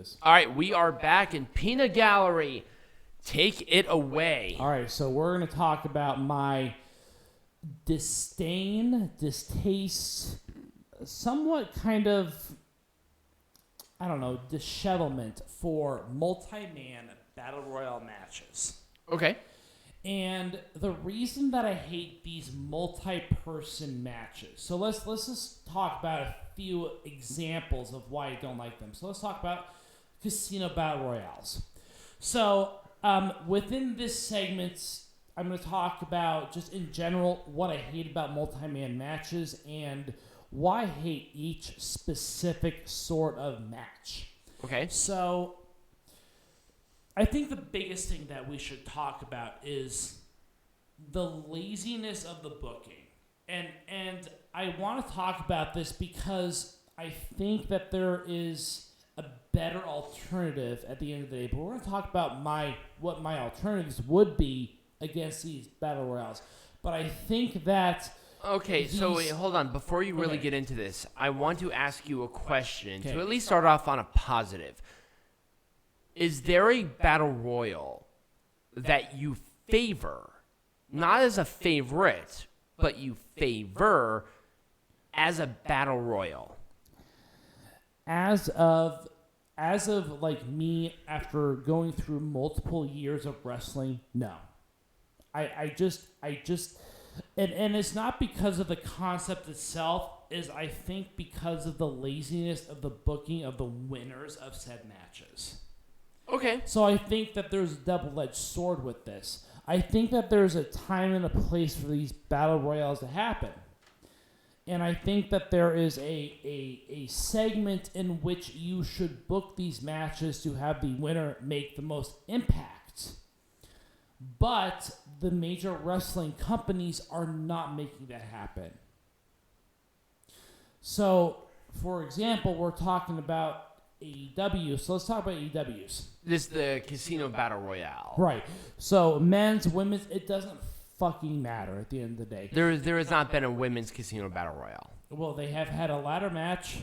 this. All right, we are back in Peanut Gallery. Take it away. All right, so we're going to talk about my distaste, somewhat kind of, I don't know, dishevelment for multi-man battle royale matches. Okay. And the reason that I hate these multi-person matches. So let's just talk about a few examples of why I don't like them. So let's talk about casino battle royales. So within this segment, I'm going to talk about just in general what I hate about multi-man matches and why I hate each specific sort of match. Okay. So I think the biggest thing that we should talk about is the laziness of the booking. And I want to talk about this because I think that there is a better alternative at the end of the day. But we're going to talk about what my alternatives would be against these battle royales. But I think that... Okay, so wait, hold on. Before you really get into this, I want to ask you a question to at least start off on a positive. Is there a battle royal that you favor, not as a favorite, but you favor as a battle royal? As of like me, after going through multiple years of wrestling, no. I just and it's not because of the concept itself, is I think because of the laziness of the booking of the winners of said matches. Okay. So I think that there's a double-edged sword with this. I think that there's a time and a place for these battle royales to happen. And I think that there is a segment in which you should book these matches to have the winner make the most impact. But the major wrestling companies are not making that happen. So, for example, we're talking about AEW. So let's talk about AEWs. This is the Casino Battle Royale. Right. So men's, women's, it doesn't fucking matter at the end of the day. There has not been a women's Casino Battle Royale. Well, they have had a ladder match.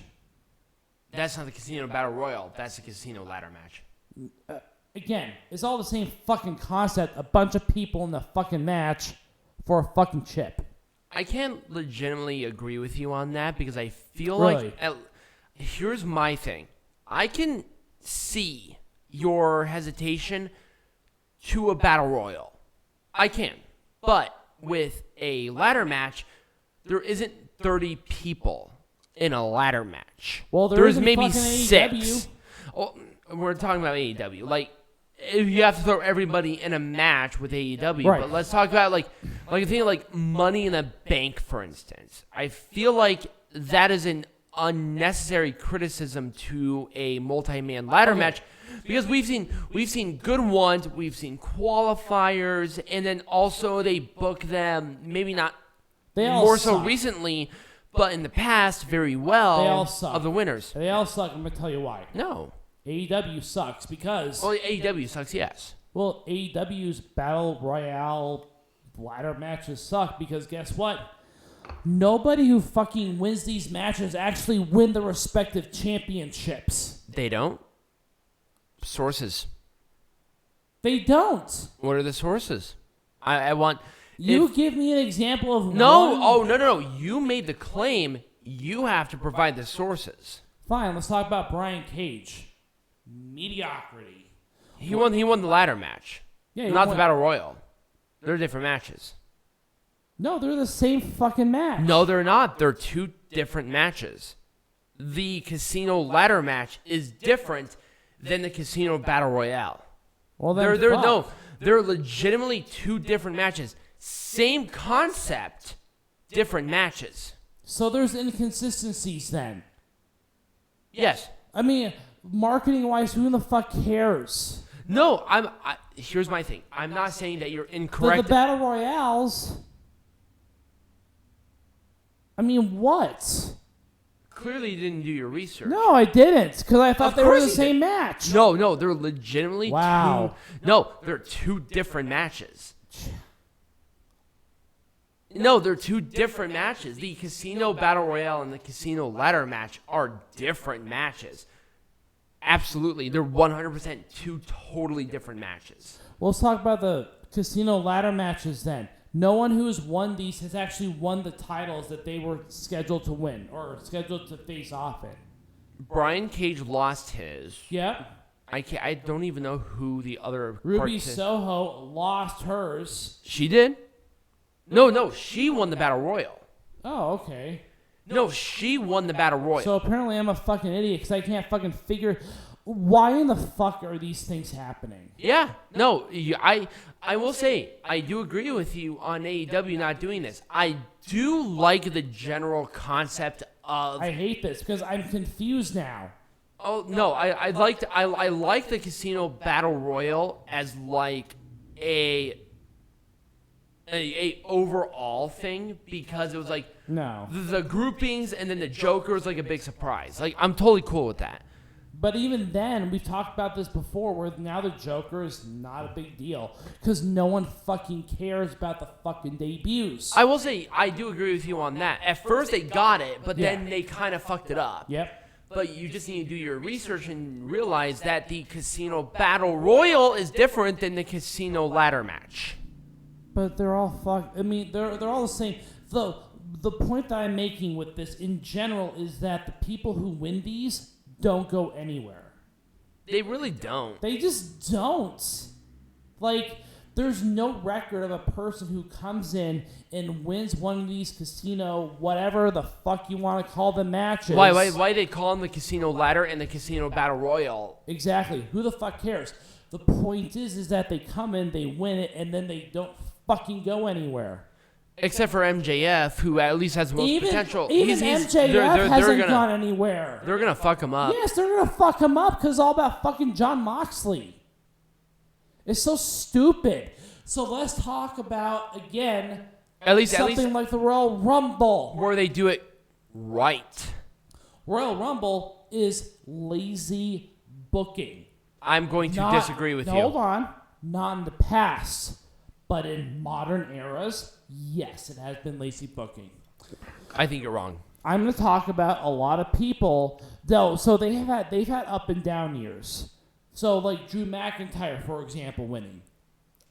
That's not the Casino Battle Royale. That's the Casino Ladder Match. Again, it's all the same fucking concept. A bunch of people in the fucking match for a fucking chip. I can't legitimately agree with you on that because I feel Really? like... here's my thing. I can see your hesitation to a battle royal. I can. But with a ladder match, there isn't 30 people in a ladder match. Well, there's maybe fucking 6. AEW. Well, we're talking about AEW. Like, you have to throw everybody in a match with AEW. Right. But let's talk about, like a thing like Money in the Bank, for instance. I feel like that is an unnecessary criticism to a multi-man ladder match because we've seen good ones, we've seen qualifiers, and then also they book them maybe not more so recently, but in the past very well. They all suck. Of the winners. They all suck. I'm gonna tell you why. No. AEW sucks because AEW sucks. Yes. Well, AEW's battle royale ladder matches suck because guess what? Nobody who fucking wins these matches actually win the respective championships. They don't? Sources. They don't. What are the sources? I want... give me an example of No. one. Oh, no. You made the claim. You have to provide the sources. Fine, let's talk about Brian Cage. Mediocrity. He won the ladder match. Yeah, not the battle royal. They're different matches. No, they're the same fucking match. No, they're not. They're two different matches. The casino ladder match is different than the casino battle royale. Well, then they're legitimately two different matches. Same concept, different matches. So there's inconsistencies then. Yes. I mean, marketing-wise, who the fuck cares? No, here's my thing. I'm not saying that you're incorrect. The battle royales... I mean, what? Clearly, you didn't do your research. No, I didn't, because I thought they were the same match. No, they're legitimately wow. They're two different matches. No, they're two different matches. The Casino Battle Royale and the Casino Ladder match are different matches. absolutely. They're 100% two totally different matches. Well, let's talk about the casino ladder matches then. No one who has won these has actually won the titles that they were scheduled to win or scheduled to face off in. Brian Cage lost his. Yep. I don't even know who the other Ruby Soho lost hers. She did? No, she won the Battle Royal. Oh, okay. No, she won the Battle Royal. So apparently I'm a fucking idiot because I can't fucking figure why in the fuck are these things happening? Yeah. No, I will say, I do agree with you on AEW not doing this. I do like the general concept of... I hate this because I'm confused now. Oh, no, I like the Casino Battle Royal as like a overall thing because it was like the groupings and then the Joker was like a big surprise. Like, I'm totally cool with that. But even then, we've talked about this before, where now the Joker is not a big deal because no one fucking cares about the fucking debuts. I will say, I do agree with you on that. At first, they got it, but then they kind of fucked it up. Yep. But you just need to do your research and realize that the Casino Battle Royal is different than the Casino Ladder match. But they're all I mean, they're all the same. The point that I'm making with this in general is that the people who win these don't go anywhere. They really don't. They just don't. Like, there's no record of a person who comes in and wins one of these casino, whatever the fuck you want to call the matches. Why they call them the Casino Ladder and the Casino Battle Royal? Exactly. Who the fuck cares? The point is that they come in, they win it, and then they don't fucking go anywhere. Except for MJF, who at least has the most potential. Even MJF hasn't gone anywhere. They're going to fuck him up. Yes, they're going to fuck him up because it's all about fucking Jon Moxley. It's so stupid. So let's talk about, again, something like the Royal Rumble. Where they do it right. Royal Rumble is lazy booking. I'm going to disagree with you. Hold on. Not in the past, but in modern eras, yes, it has been lazy booking. I think you're wrong. I'm going to talk about a lot of people, though. So they've had up and down years. So like Drew McIntyre, for example, winning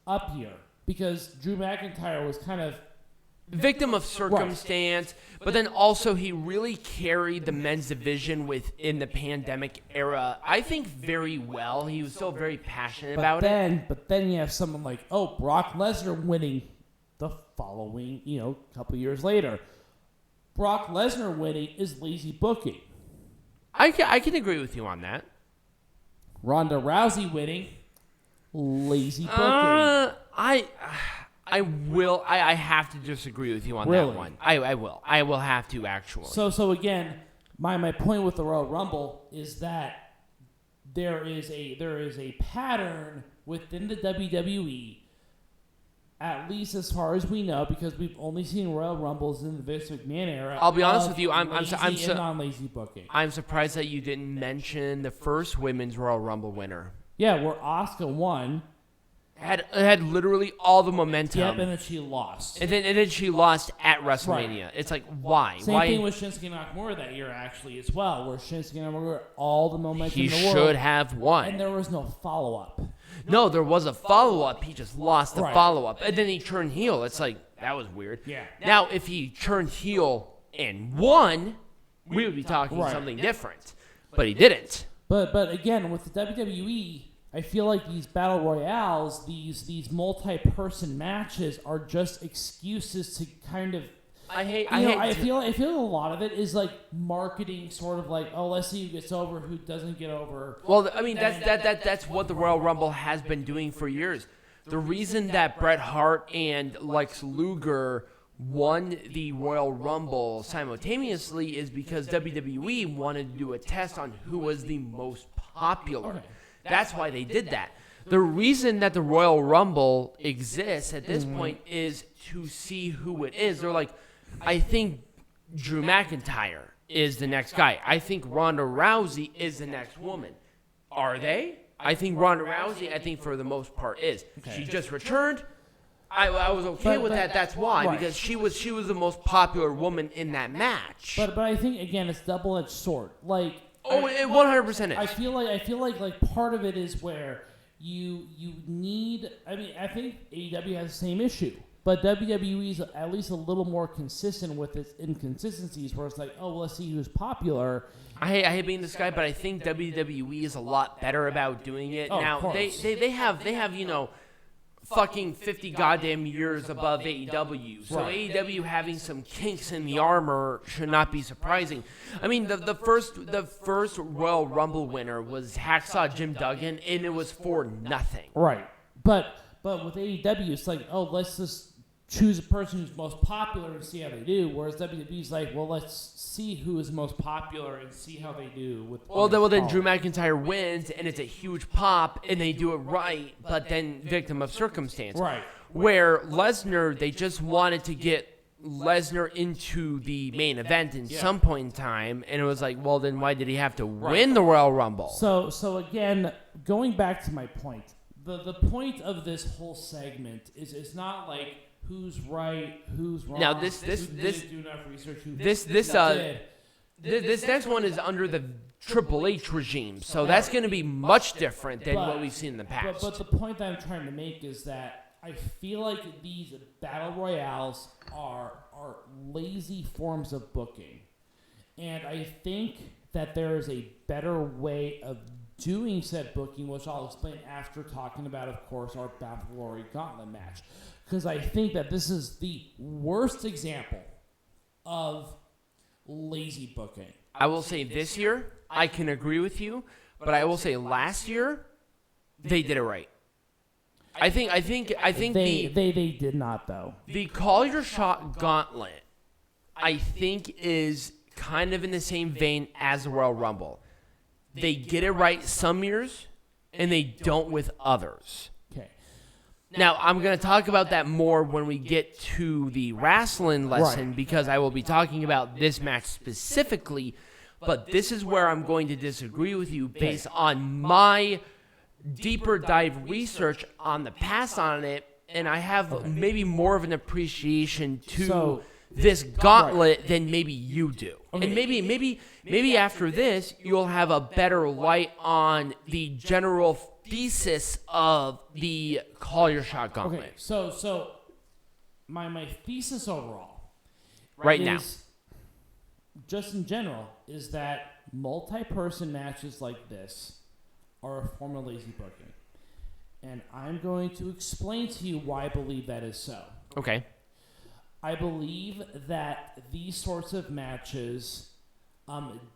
up year because Drew McIntyre was kind of victim of circumstance, but then also he really carried the men's division within the pandemic era, I think, very well. He was still very passionate about it. But then you have someone like, Brock Lesnar winning the following, couple years later. Brock Lesnar winning is lazy booking. I can agree with you on that. Ronda Rousey winning, lazy booking. I have to disagree with you on that one. I will. I will have to, actually. So again, my point with the Royal Rumble is that there is a pattern within the WWE, at least as far as we know, because we've only seen Royal Rumbles in the Vince McMahon era. I'll be honest with you, I'm non-lazy booking. I'm surprised that you didn't mention the first women's Royal Rumble winner. Yeah, where Asuka won. Had literally all the momentum. Yep, and then she lost. And then she lost at WrestleMania. Right. It's like, why? Same thing with Shinsuke Nakamura that year, actually, as well, where Shinsuke Nakamura all the momentum in the world. He should have won. And there was no follow-up. No, there was a follow-up. He just lost the follow-up. And then he turned heel. It's like, that was weird. Yeah. Now, if he turned heel and won, we would be talking something different. But he didn't. But again, with the WWE, I feel like these battle royales, these multi-person matches are just excuses to kind of. I feel a lot of it is like marketing, sort of like, let's see who gets over, who doesn't get over. Well, I mean that's what the Royal Rumble has been doing for years. The reason that Bret Hart and Lex Luger won the Royal Rumble simultaneously is because WWE wanted to do a test on who was the most popular. Okay. That's why they did that. The reason that the Royal Rumble exists at this point is to see who it is. They're like, I think Drew McIntyre is the next guy. I think Ronda Rousey is the next woman. Are they? I think Ronda Rousey, for the most part, is. Okay. She just returned. I was okay with that. That's why, because she was the most popular woman in that match. But I think, again, it's double-edged sword. Like, Oh, it 100% is. I feel like part of it is where you need. I mean, I think AEW has the same issue, but WWE is at least a little more consistent with its inconsistencies, where it's like, oh, well, let's see who's popular. I hate being this guy, but I think WWE is a lot better about doing it. Oh, now they have fucking 50 goddamn years above AEW. So Right. AEW having some kinks in the armor should not be surprising. I mean, the first Royal Rumble winner was Hacksaw Jim Duggan, and it was for nothing. Right. But with AEW, it's like, oh, let's just choose a person who's most popular and see how they do. Whereas WWE's like, well, let's see who is most popular and see how they do. Well, then Drew McIntyre wins, and it's a huge pop, and they do it right, but then victim of circumstance. Right. Where Lesnar, they just wanted to get Lesnar into the main event in some point in time, and it was like, well, then why did he have to win the Royal Rumble? So again, going back to my point, the point of this whole segment is it's not like who's right, who's wrong. Now this do enough research. This next one is under the Triple H regime, so that's going to be much different than what we've seen in the past. But the point that I'm trying to make is that I feel like these battle royales are lazy forms of booking, and I think that there is a better way of doing said booking, which I'll explain after talking about, of course, our Bound for Glory Gauntlet match. Because I think that this is the worst example of lazy booking. I will say this year, I can agree with you, but I will say last year, they did it right. I think they did not, though. The Call Your Shot Gauntlet, I think, is kind of in the same vein as the Royal Rumble. They get it right some years, and they don't with others. Okay. Now, I'm going to talk about that more when we get to the wrestling lesson, because I will be talking about this match specifically, but this is where I'm going to disagree with you based on my deeper dive research on the past on it, and I have maybe more of an appreciation to this gauntlet than maybe you do. Okay. And maybe after this, you'll have a better light on the general thesis of the Call Your Shot Gauntlet. Okay, so my thesis overall, right now, just in general, is that multi-person matches like this are a form of lazy booking, and I'm going to explain to you why I believe that is so. Okay. I believe that these sorts of matches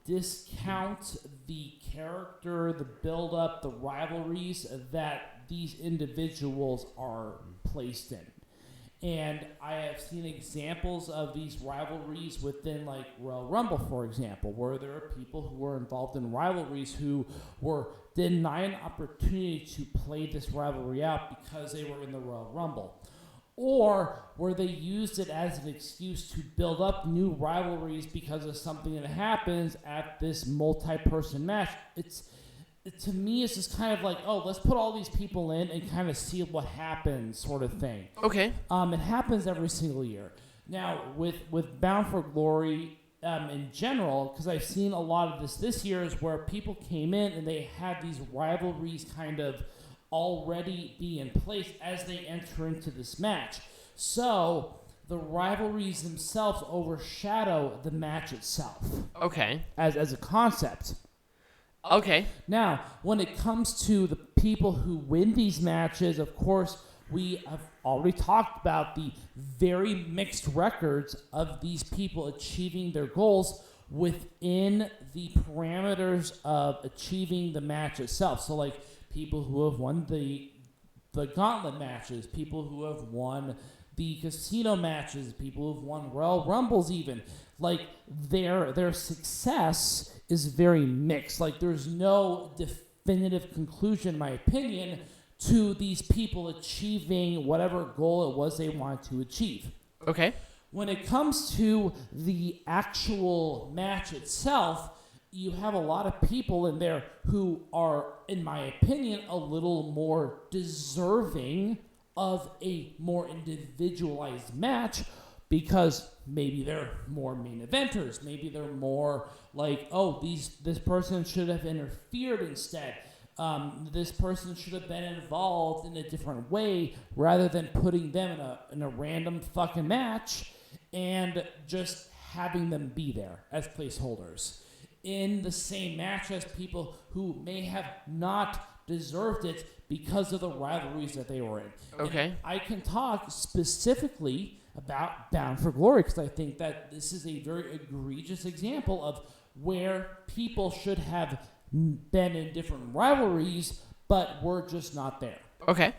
discount the character, the build-up, the rivalries that these individuals are placed in. And I have seen examples of these rivalries within, like, Royal Rumble, for example, where there are people who were involved in rivalries who were denied an opportunity to play this rivalry out because they were in the Royal Rumble. Or where they used it as an excuse to build up new rivalries because of something that happens at this multi-person match. To me, it's just kind of like, oh, let's put all these people in and kind of see what happens, sort of thing. Okay. It happens every single year. Now, with Bound for Glory in general, because I've seen a lot of this year, is where people came in and they had these rivalries kind of already be in place as they enter into this match. So the rivalries themselves overshadow the match itself. Okay. As a concept. Okay. Now, when it comes to the people who win these matches, of course, we have already talked about the very mixed records of these people achieving their goals within the parameters of achieving the match itself. So, like, people who have won the gauntlet matches, people who have won the casino matches, people who have won Royal Rumbles even. Like, their success is very mixed. Like, there's no definitive conclusion, in my opinion, to these people achieving whatever goal it was they wanted to achieve. Okay. When it comes to the actual match itself, you have a lot of people in there who are, in my opinion, a little more deserving of a more individualized match. because maybe they're more main eventers. Maybe they're more like, oh, this person should have interfered instead. This person should have been involved in a different way rather than putting them in a random fucking match and just having them be there as placeholders in the same match as people who may have not deserved it because of the rivalries that they were in. Okay. And I can talk specifically about Bound for Glory because I think that this is a very egregious example of where people should have been in different rivalries, but we're just not there. Okay.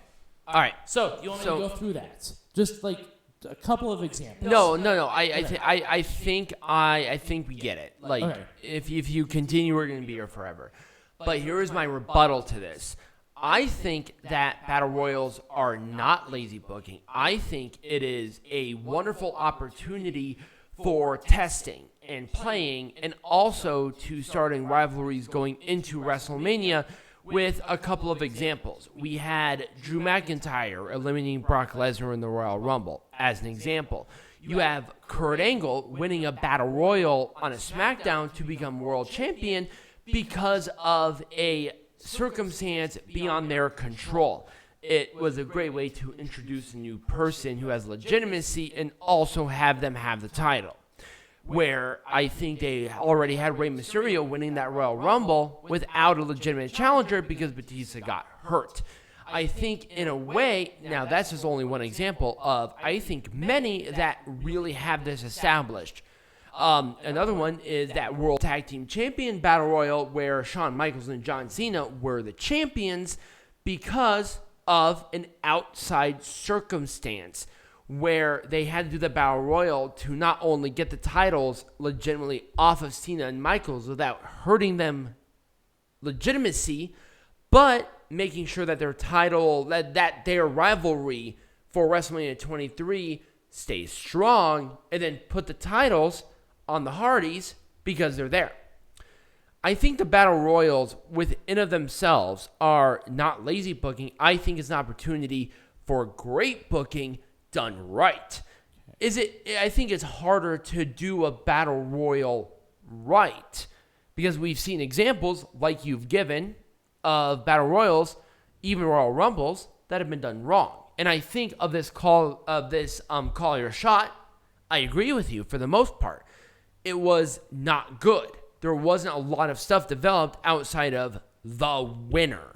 All right. So you want me to go through that? Just like a couple of examples. No. I think we get it. Like, Okay. if you continue, we're going to be here forever. But here is my rebuttal to this. I think that battle royals are not lazy booking. I think it is a wonderful opportunity for testing and playing, and also to starting rivalries going into WrestleMania. With a couple of examples, we had Drew McIntyre eliminating Brock Lesnar in the Royal Rumble as an example. You have Kurt Angle winning a battle royal on a SmackDown to become world champion because of a circumstance beyond their control. It was a great way to introduce a new person who has legitimacy and also have them have the title. Where I think they already had Rey Mysterio winning that Royal Rumble without a legitimate challenger because Batista got hurt. I think in a way, now that's just only one example of, I think, many that really have this established. Another one is that World Tag Team Champion Battle Royal where Shawn Michaels and John Cena were the champions because of an outside circumstance where they had to do the Battle Royal to not only get the titles legitimately off of Cena and Michaels without hurting them legitimacy, but making sure that their title, that their rivalry for WrestleMania 23 stays strong, and then put the titles on the Hardys because they're there. I think the Battle Royals within of themselves are not lazy booking. I think it's an opportunity for great booking done right. I think it's harder to do a battle royal right because we've seen examples like you've given of battle royals, even Royal Rumbles, that have been done wrong. And I think of this call your shot, I agree with you for the most part. It was not good. There wasn't a lot of stuff developed outside of the winner.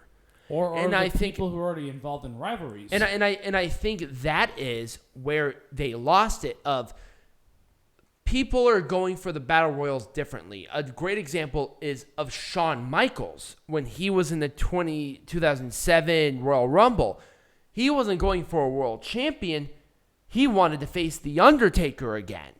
Or the people who are already involved in rivalries. And I think that is where they lost it of people are going for the battle royals differently. A great example is of Shawn Michaels when he was in the 2007 Royal Rumble. He wasn't going for a world champion. He wanted to face The Undertaker again.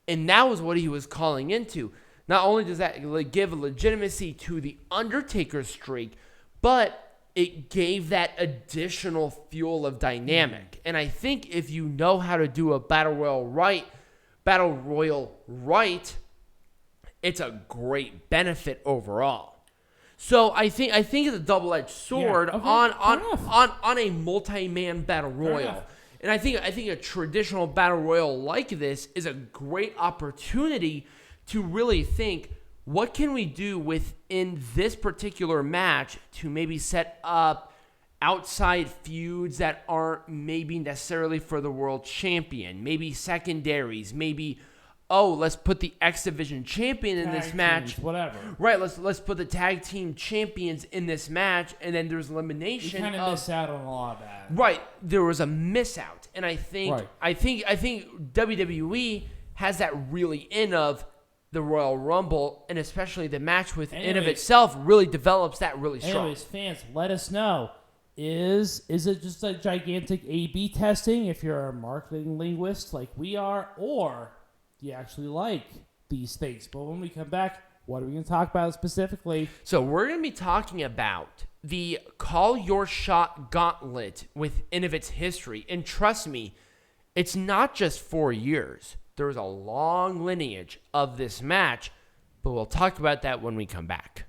And that was what he was calling into. Not only does that give legitimacy to The Undertaker's streak, but it gave that additional fuel of dynamic. And I think if you know how to do a battle royal right, it's a great benefit overall. So I think it's a double-edged sword on a multi-man battle royal. And I think a traditional battle royal like this is a great opportunity to really think, what can we do within this particular match to maybe set up outside feuds that aren't maybe necessarily for the world champion? Maybe secondaries. Maybe, let's put the X Division champion in this match. Whatever. Right, let's put the tag team champions in this match, and then there's elimination. You kind of miss out on a lot of that. Right, there was a miss out, and I think WWE has that really in of the Royal Rumble, and especially the match within of itself really develops that really strong. Anyways, fans, let us know. Is it just a gigantic A/B testing if you're a marketing linguist like we are, or do you actually like these things? But when we come back, what are we going to talk about specifically? So we're going to be talking about the Call Your Shot Gauntlet within of its history. And trust me, it's not just 4 years. There's a long lineage of this match, but we'll talk about that when we come back.